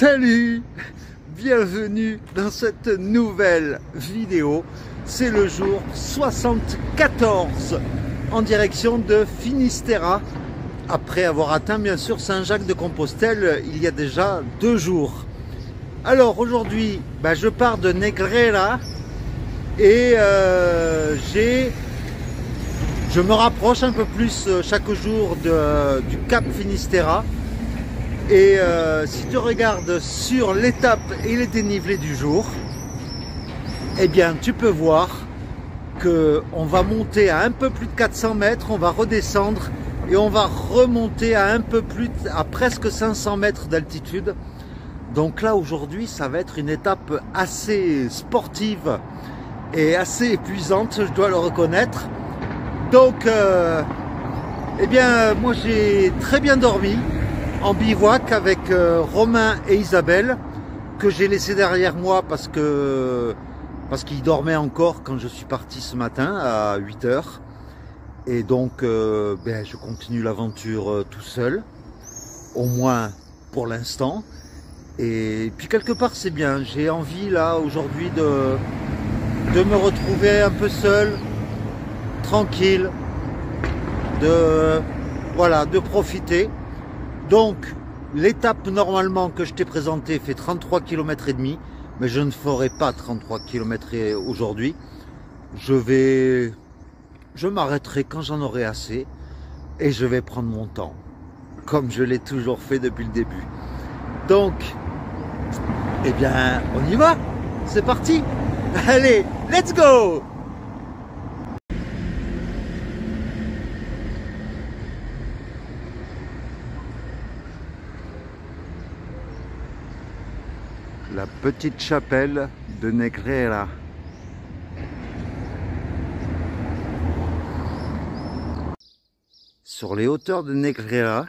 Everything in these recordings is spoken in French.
Salut, bienvenue dans cette nouvelle vidéo. C'est le jour 74 en direction de Finisterra, après avoir atteint bien sûr Saint-Jacques-de-Compostelle il y a déjà 2 jours. Alors aujourd'hui, je pars de Negreira et je me rapproche un peu plus chaque jour du Cap Finisterra. Et si tu regardes sur l'étape et les dénivelés du jour, eh bien tu peux voir qu'on va monter à un peu plus de 400 mètres, on va redescendre et on va remonter à un peu plus, à presque 500 mètres d'altitude. Donc là aujourd'hui ça va être une étape assez sportive et assez épuisante, je dois le reconnaître. Donc eh bien moi j'ai très bien dormi en bivouac avec Romain et Isabelle, que j'ai laissé derrière moi parce qu'ils dormaient encore quand je suis parti ce matin à 8 h. Et donc je continue l'aventure tout seul, au moins pour l'instant. Et puis quelque part c'est bien, j'ai envie là aujourd'hui de me retrouver un peu seul, tranquille, de profiter. Donc l'étape normalement que je t'ai présentée fait 33 km et demi, mais je ne ferai pas 33 km aujourd'hui. Je m'arrêterai quand j'en aurai assez et je vais prendre mon temps, comme je l'ai toujours fait depuis le début. Donc, eh bien, on y va, c'est parti. Allez, let's go! La petite chapelle de Negreira. Sur les hauteurs de Negreira,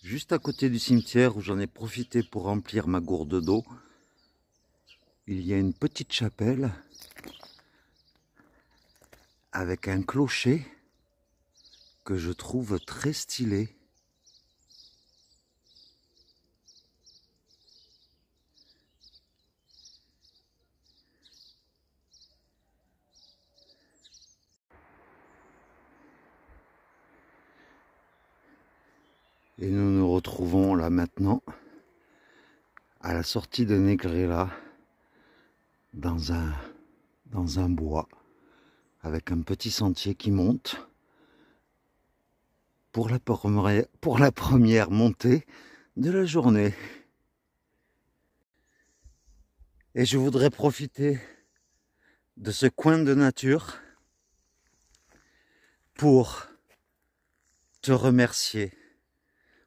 juste à côté du cimetière où j'en ai profité pour remplir ma gourde d'eau, il y a une petite chapelle avec un clocher que je trouve très stylé. Et nous nous retrouvons là maintenant à la sortie de Negreira dans un bois avec un petit sentier qui monte pour la première montée de la journée. Et je voudrais profiter de ce coin de nature pour te remercier,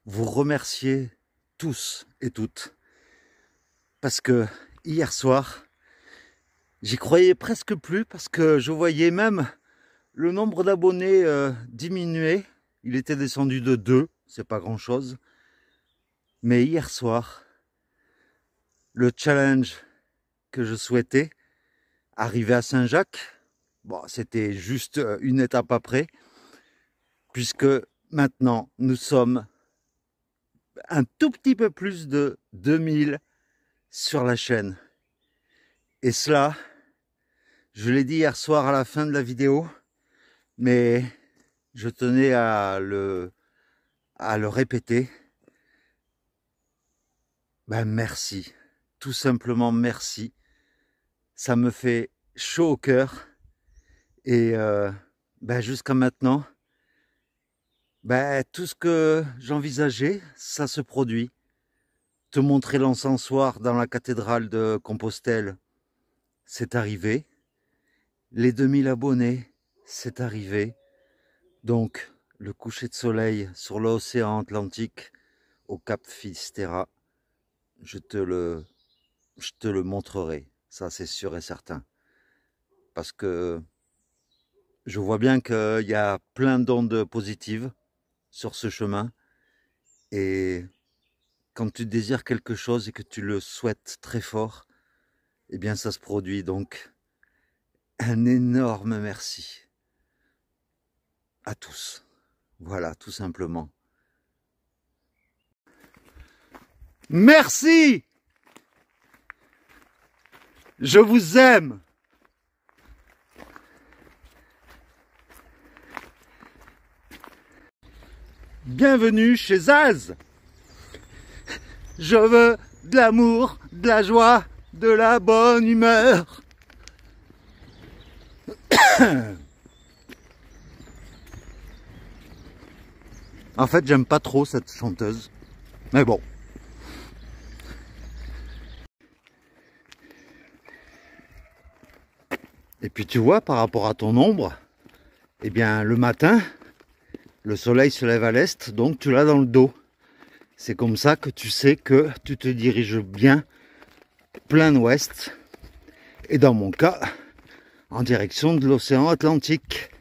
vous remercier tous et toutes, parce que hier soir, j'y croyais presque plus, parce que je voyais même le nombre d'abonnés diminuer. Il était descendu de 2, c'est pas grand chose. Mais hier soir, le challenge que je souhaitais, arriver à Saint-Jacques, bon, c'était juste une étape après, puisque maintenant nous sommes un tout petit peu plus de 2000 sur la chaîne. Et cela, je l'ai dit hier soir à la fin de la vidéo, mais je tenais à le répéter. Merci, tout simplement merci. Ça me fait chaud au cœur. Et jusqu'à maintenant, tout ce que j'envisageais, ça se produit. Te montrer l'encensoir dans la cathédrale de Compostelle, c'est arrivé. Les 2000 abonnés, c'est arrivé. Donc, le coucher de soleil sur l'océan Atlantique, au Cap Finisterra, je te le montrerai. Ça, c'est sûr et certain. Parce que je vois bien qu'il y a plein d'ondes positives sur ce chemin. Et quand tu désires quelque chose et que tu le souhaites très fort, eh bien ça se produit. Donc, un énorme merci à tous. Voilà, tout simplement. Merci Je vous aime. Bienvenue chez Zaz. Je veux de l'amour, de la joie, de la bonne humeur. En fait, j'aime pas trop cette chanteuse. Mais bon. Et puis tu vois, par rapport à ton ombre, eh bien le matin, le soleil se lève à l'est, donc tu l'as dans le dos. C'est comme ça que tu sais que tu te diriges bien plein ouest. Et dans mon cas, en direction de l'océan Atlantique.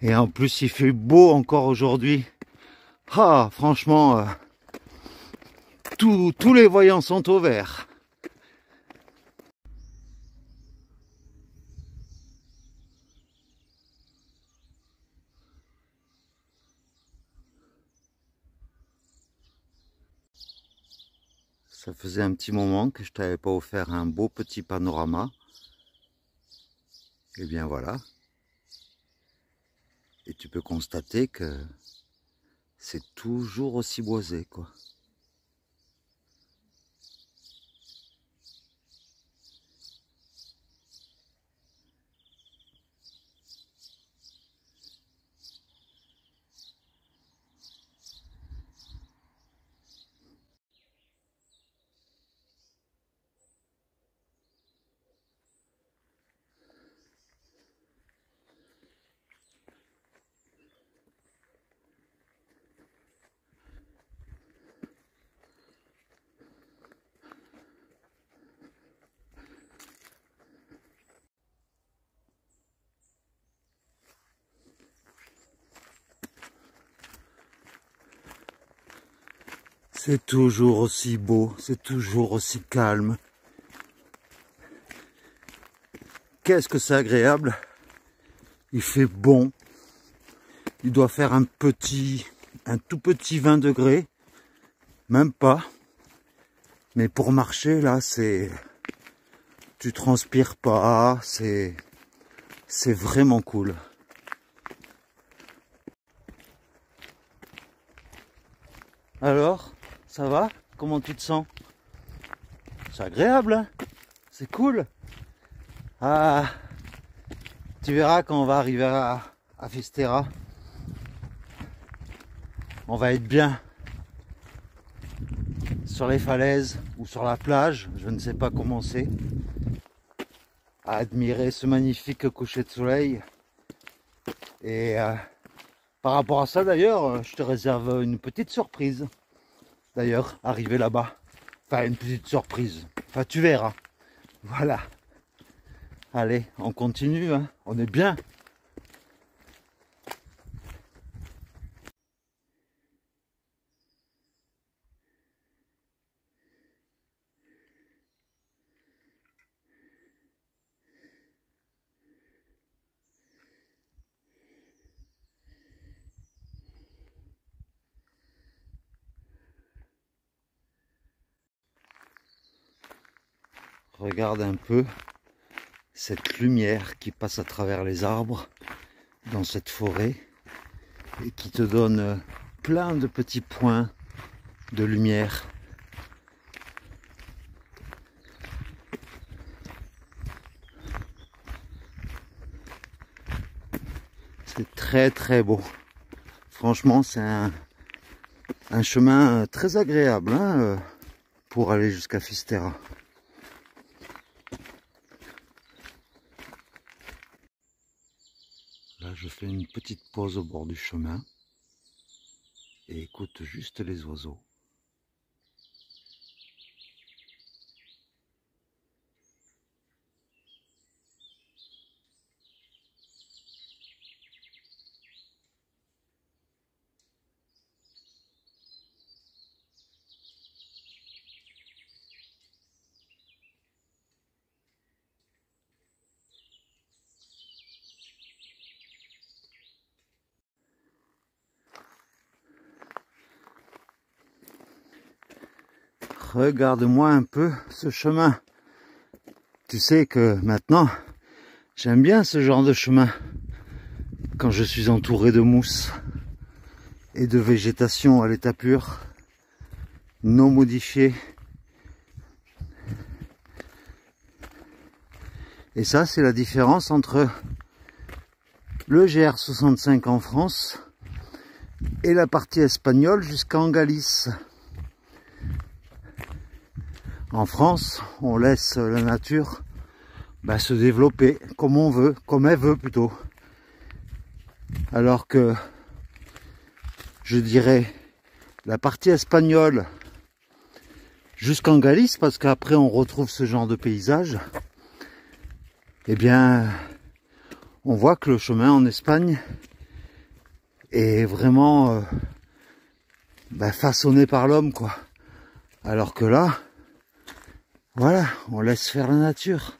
Et en plus, il fait beau encore aujourd'hui. Ah, franchement, tous les voyants sont au vert. Ça faisait un petit moment que je t'avais pas offert un beau petit panorama. Et bien voilà. Et tu peux constater que c'est toujours aussi boisé, quoi. C'est toujours aussi beau, c'est toujours aussi calme. Qu'est-ce que c'est agréable. Il fait bon. Il doit faire un tout petit 20 degrés. Même pas. Mais pour marcher, là, tu transpires pas. C'est vraiment cool. Alors, ça va? Comment tu te sens? C'est agréable, hein? C'est cool. Ah, tu verras quand on va arriver à Fisterra. On va être bien sur les falaises ou sur la plage, je ne sais pas comment c'est, à admirer ce magnifique coucher de soleil. Et par rapport à ça d'ailleurs, je te réserve une petite surprise. D'ailleurs, arrivé là-bas. Enfin, une petite surprise. Enfin, tu verras. Voilà. Allez, on continue, hein. On est bien. Regarde un peu cette lumière qui passe à travers les arbres dans cette forêt et qui te donne plein de petits points de lumière. C'est très très beau. Franchement, c'est un chemin très agréable, hein, pour aller jusqu'à Fisterra. Là, je fais une petite pause au bord du chemin et écoute juste les oiseaux. Regarde-moi un peu ce chemin. Tu sais que maintenant, j'aime bien ce genre de chemin. Quand je suis entouré de mousse et de végétation à l'état pur, non modifiée. Et ça, c'est la différence entre le GR65 en France et la partie espagnole jusqu'en Galice. En France, on laisse la nature se développer comme on veut, comme elle veut plutôt. Alors que, je dirais, la partie espagnole jusqu'en Galice, parce qu'après on retrouve ce genre de paysage, eh bien, on voit que le chemin en Espagne est vraiment façonné par l'homme, quoi. Alors que là, voilà, on laisse faire la nature.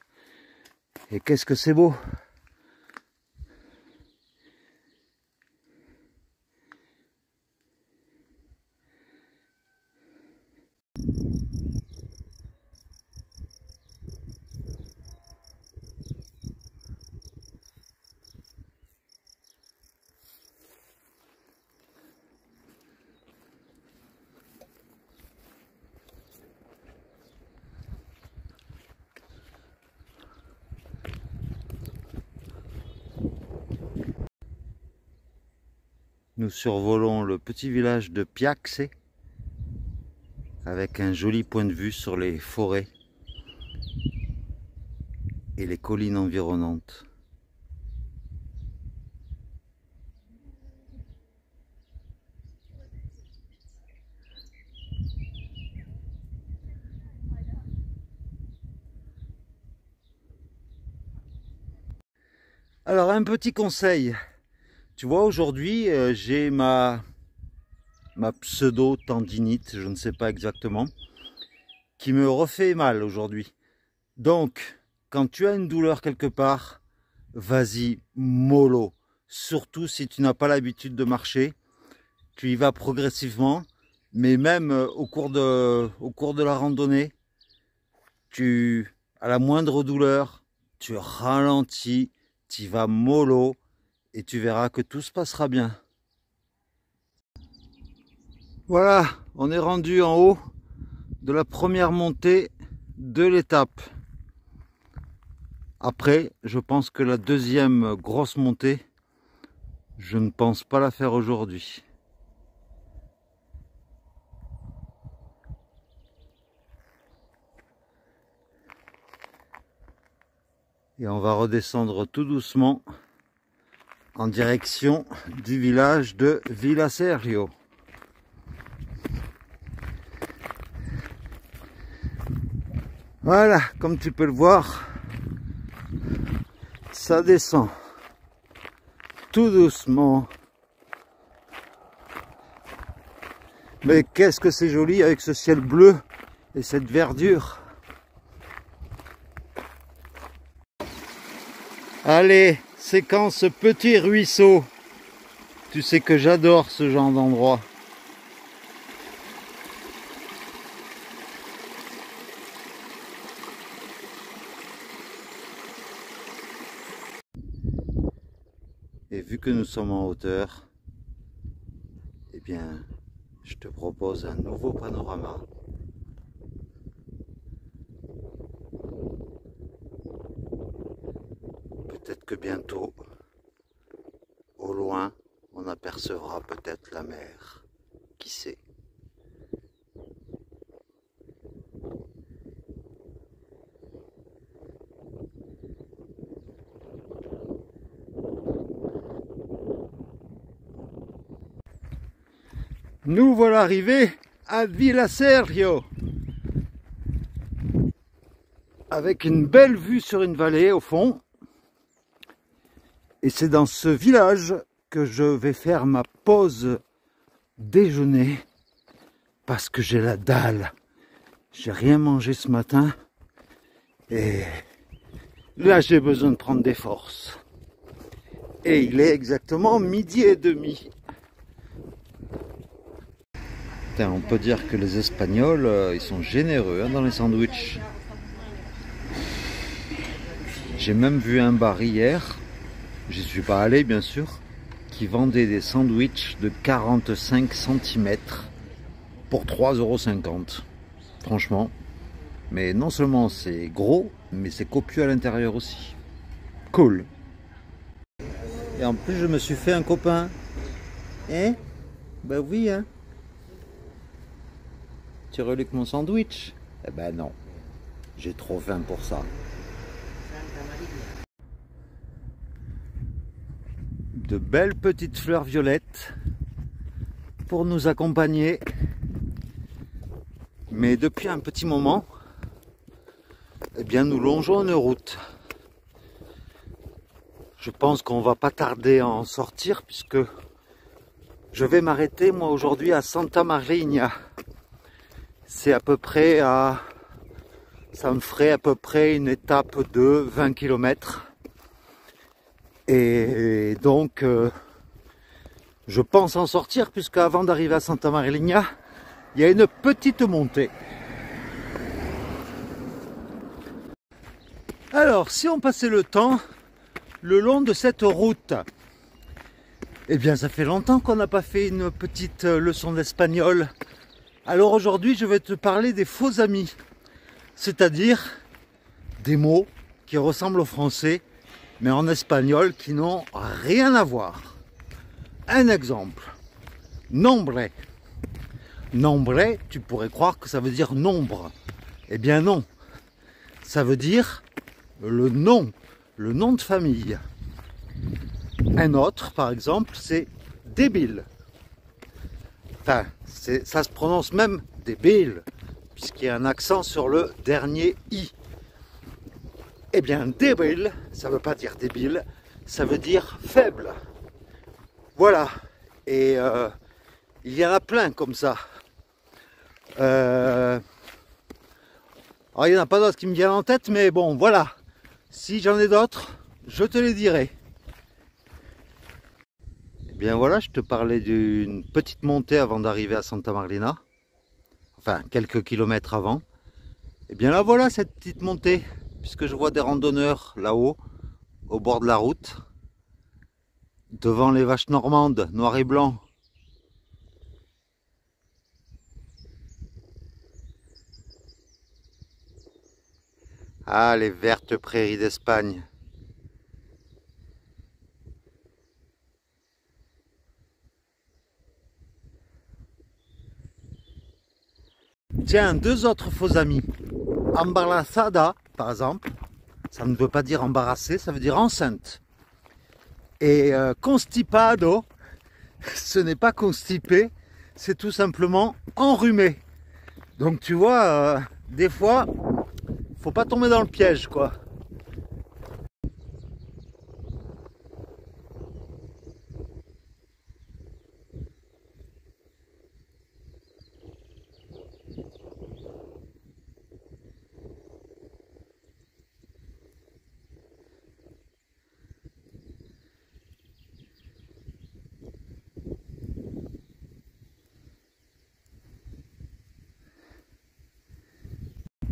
Et qu'est-ce que c'est beau! Nous survolons le petit village de Piaxe avec un joli point de vue sur les forêts et les collines environnantes. Alors un petit conseil. Tu vois, aujourd'hui, j'ai ma pseudo-tendinite, je ne sais pas exactement, qui me refait mal aujourd'hui. Donc, quand tu as une douleur quelque part, vas-y, mollo. Surtout si tu n'as pas l'habitude de marcher, tu y vas progressivement, mais même au cours de la randonnée, à la moindre douleur, tu ralentis, tu y vas mollo, et tu verras que tout se passera bien. Voilà, on est rendu en haut de la première montée de l'étape. Après, je pense que la deuxième grosse montée, je ne pense pas la faire aujourd'hui. Et on va redescendre tout doucement en direction du village de Vilaserio. Voilà, comme tu peux le voir, ça descend tout doucement. Mais qu'est-ce que c'est joli avec ce ciel bleu et cette verdure. Allez, séquence petit ruisseau. Tu sais que j'adore ce genre d'endroit. Et vu que nous sommes en hauteur, eh bien, je te propose un nouveau panorama. Peut-être que bientôt, au loin, on apercevra peut-être la mer. Qui sait? Nous voilà arrivés à Vilaserio, avec une belle vue sur une vallée au fond. Et c'est dans ce village que je vais faire ma pause déjeuner, parce que j'ai la dalle. J'ai rien mangé ce matin et là j'ai besoin de prendre des forces. Et il est exactement 12h30. Putain, on peut dire que les Espagnols, ils sont généreux hein, dans les sandwichs. J'ai même vu un bar hier, j'y suis pas allé bien sûr, qui vendait des sandwichs de 45 cm pour 3,50 €. Franchement, mais non seulement c'est gros, mais c'est copieux à l'intérieur aussi. Cool. Et en plus, je me suis fait un copain. Hein? Ben oui, hein. Tu reluques mon sandwich? Eh ben non. J'ai trop faim pour ça. De belles petites fleurs violettes pour nous accompagner. Mais depuis un petit moment, eh bien, nous longeons une route. Je pense qu'on va pas tarder à en sortir puisque je vais m'arrêter moi aujourd'hui à Santa Marina. C'est à peu près à... ça me ferait à peu près une étape de 20 km. Et donc je pense en sortir puisque avant d'arriver à Santa Marina, il y a une petite montée. Alors si on passait le temps le long de cette route, eh bien ça fait longtemps qu'on n'a pas fait une petite leçon d'espagnol. Alors aujourd'hui je vais te parler des faux amis, c'est-à-dire des mots qui ressemblent au français mais en espagnol qui n'ont rien à voir. Un exemple, nombre. Nombre, tu pourrais croire que ça veut dire nombre. Eh bien non, ça veut dire le nom de famille. Un autre, par exemple, c'est débile. Enfin, ça se prononce même débile, puisqu'il y a un accent sur le dernier i. Eh bien, débile, ça ne veut pas dire débile, ça veut dire faible. Voilà. Et il y en a plein comme ça. Alors, il n'y en a pas d'autres qui me viennent en tête, mais bon, voilà. Si j'en ai d'autres, je te les dirai. Eh bien voilà, je te parlais d'une petite montée avant d'arriver à Santa Marina. Enfin, quelques kilomètres avant. Eh bien là, voilà cette petite montée. Puisque je vois des randonneurs là-haut, au bord de la route, devant les vaches normandes, noir et blanc. Ah, les vertes prairies d'Espagne. Tiens, deux autres faux amis. Embarazada, par exemple, ça ne veut pas dire embarrassée, ça veut dire enceinte. Et constipado, ce n'est pas constipé, c'est tout simplement enrhumé. Donc tu vois, des fois, faut pas tomber dans le piège, quoi.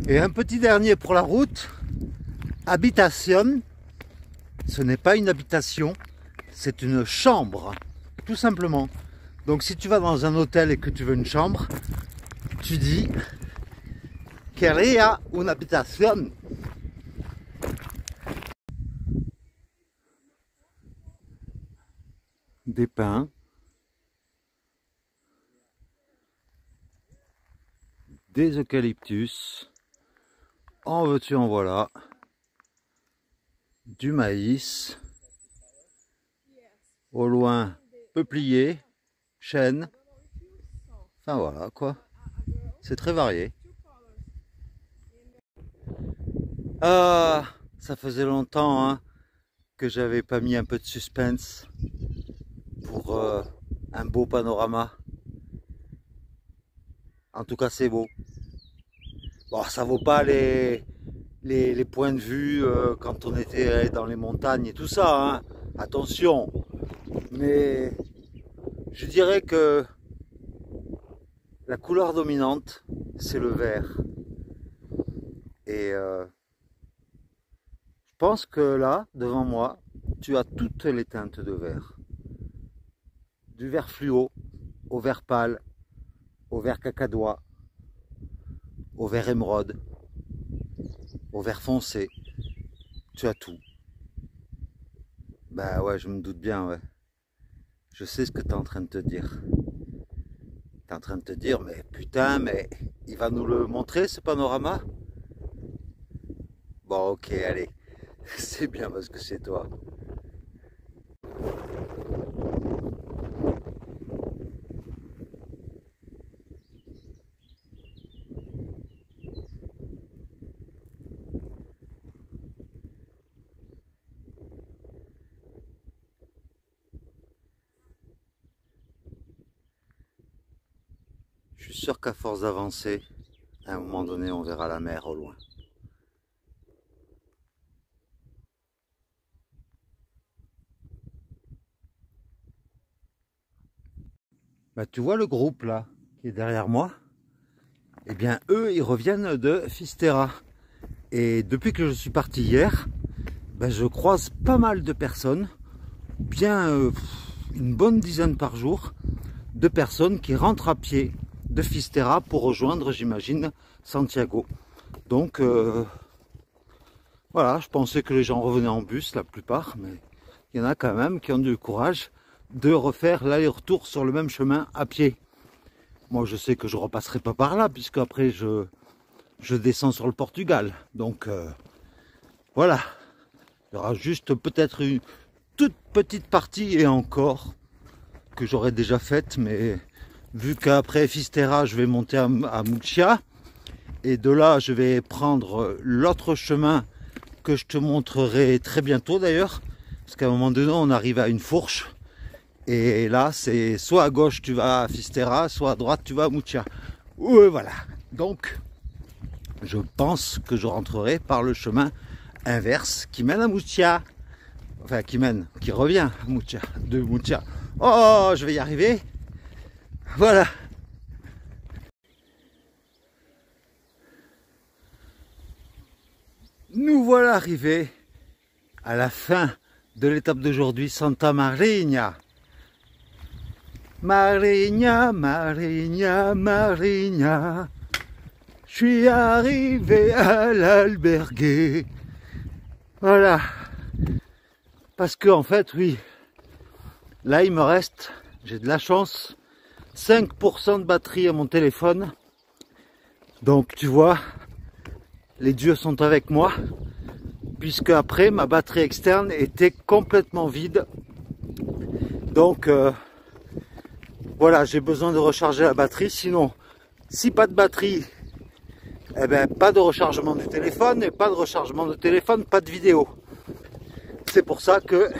Et un petit dernier pour la route, habitation, ce n'est pas une habitation, c'est une chambre, tout simplement. Donc si tu vas dans un hôtel et que tu veux une chambre, tu dis quería una habitación. Des pins, des eucalyptus, en veux-tu en voilà, du maïs, au loin peuplier, chêne, enfin voilà quoi, c'est très varié. Ah, ça faisait longtemps hein, que j'avais pas mis un peu de suspense pour un beau panorama. En tout cas c'est beau. Bon, ça vaut pas les points de vue quand on était dans les montagnes et tout ça, hein. Attention. Mais je dirais que La couleur dominante, c'est le vert. Et je pense que là, devant moi, tu as toutes les teintes de vert. Du vert fluo, au vert pâle, au vert cacadois, au vert émeraude, au vert foncé. Tu as tout. Bah ouais, je me doute bien, ouais. Je sais ce que tu es en train de te dire. Tu es en train de te dire, mais putain, mais il va nous le montrer ce panorama? Bon, ok, allez. C'est bien parce que c'est toi. Je suis sûr qu'à force d'avancer, à un moment donné, on verra la mer au loin. Bah, tu vois le groupe là, qui est derrière moi? Eh bien, eux, ils reviennent de Fisterra. Et depuis que je suis parti hier, ben, je croise pas mal de personnes, bien une bonne dizaine par jour, de personnes qui rentrent à pied de Fisterra pour rejoindre, j'imagine, Santiago. Donc, voilà, je pensais que les gens revenaient en bus, la plupart, mais il y en a quand même qui ont du courage de refaire l'aller-retour sur le même chemin à pied. Moi, je sais que je repasserai pas par là, puisque après je descends sur le Portugal. Donc, voilà. Il y aura juste peut-être une toute petite partie, et encore, que j'aurais déjà faite, mais vu qu'après Fisterra, je vais monter à Murcia, et de là, je vais prendre l'autre chemin que je te montrerai très bientôt d'ailleurs, parce qu'à un moment donné, on arrive à une fourche, et là, c'est soit à gauche, tu vas à Fisterra, soit à droite, tu vas à Murcia. Ouais, voilà. Donc, je pense que je rentrerai par le chemin inverse qui mène à Murcia. Enfin, qui revient à Murcia, de Murcia. Oh, je vais y arriver. Voilà. Nous voilà arrivés à la fin de l'étape d'aujourd'hui, Santa Mariña. Mariña, Mariña, Mariña. Je suis arrivé à l'albergue. Voilà. Parce que en fait, oui, là il me reste, j'ai de la chance, 5% de batterie à mon téléphone. Donc tu vois, les dieux sont avec moi, puisque après ma batterie externe était complètement vide. Donc voilà, j'ai besoin de recharger la batterie. Sinon, si pas de batterie, eh ben, pas de rechargement du téléphone, et pas de rechargement de téléphone, pas de vidéo. C'est pour ça que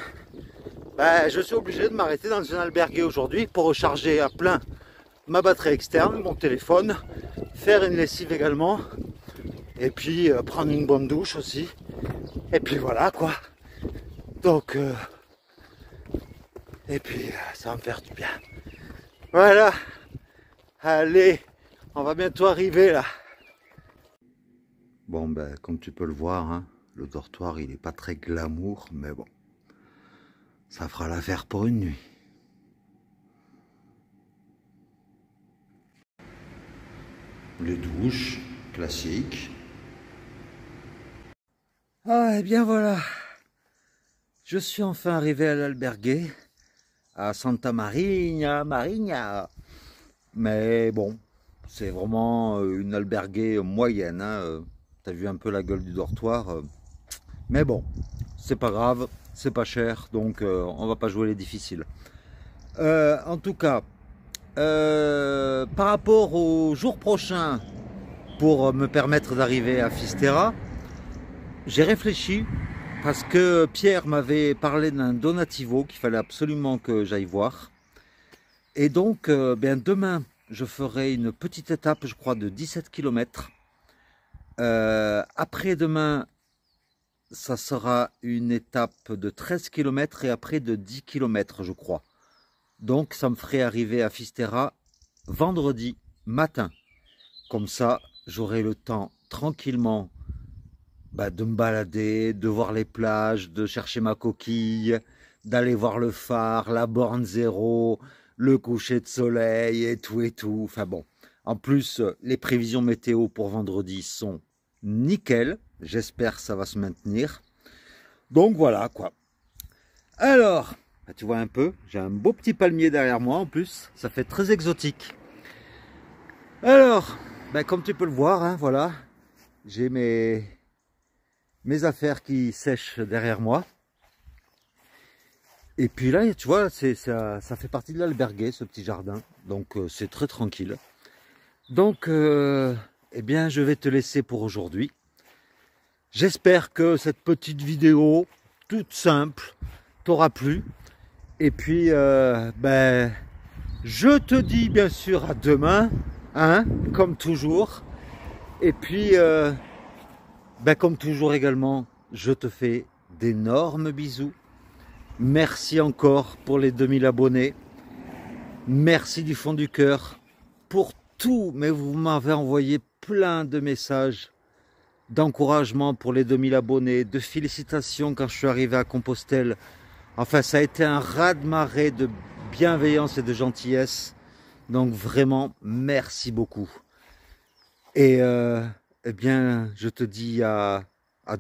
ben, je suis obligé de m'arrêter dans un albergue aujourd'hui pour recharger à plein ma batterie externe, mon téléphone, faire une lessive également, et puis prendre une bonne douche aussi. Et puis voilà quoi. Donc, et puis ça va me faire du bien. Voilà. Allez, on va bientôt arriver là. Bon ben, comme tu peux le voir, hein, le dortoir il n'est pas très glamour, mais bon, ça fera l'affaire pour une nuit. Les douches, classiques. Ah, et bien voilà, je suis enfin arrivé à l'albergue, à Santa Mariña, mais bon, c'est vraiment une albergue moyenne, hein. T'as vu un peu la gueule du dortoir, mais bon, c'est pas grave, c'est pas cher, donc on va pas jouer les difficiles. En tout cas, par rapport au jour prochain, pour me permettre d'arriver à Fisterra, j'ai réfléchi parce que Pierre m'avait parlé d'un donativo qu'il fallait absolument que j'aille voir. Et donc, bien demain, je ferai une petite étape, je crois, de 17 km. Après-demain, ça sera une étape de 13 km et après de 10 km, je crois. Donc, ça me ferait arriver à Fisterra vendredi matin. Comme ça, j'aurai le temps tranquillement de me balader, de voir les plages, de chercher ma coquille, d'aller voir le phare, la borne zéro, le coucher de soleil et tout et tout. Enfin bon, en plus, les prévisions météo pour vendredi sont nickel. J'espère que ça va se maintenir. Donc voilà quoi. Alors, tu vois un peu, j'ai un beau petit palmier derrière moi en plus. Ça fait très exotique. Alors, comme tu peux le voir, hein, voilà, j'ai mes affaires qui sèchent derrière moi. Et puis là, tu vois, ça fait partie de l'alberguer, ce petit jardin. Donc, c'est très tranquille. Donc, eh bien, je vais te laisser pour aujourd'hui. J'espère que cette petite vidéo, toute simple, t'aura plu. Et puis, je te dis bien sûr à demain, hein, comme toujours. Et puis, comme toujours également, je te fais d'énormes bisous. Merci encore pour les 2000 abonnés. Merci du fond du cœur pour tout. Mais vous m'avez envoyé plein de messages d'encouragement pour les 2000 abonnés, de félicitations quand je suis arrivé à Compostelle. Enfin, ça a été un raz-de-marée de bienveillance et de gentillesse. Donc vraiment, merci beaucoup. Et eh bien, je te dis à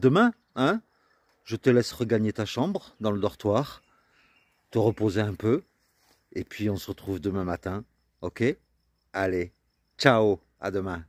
demain, hein. Je te laisse regagner ta chambre dans le dortoir, te reposer un peu, et puis on se retrouve demain matin, ok? Allez, ciao, à demain.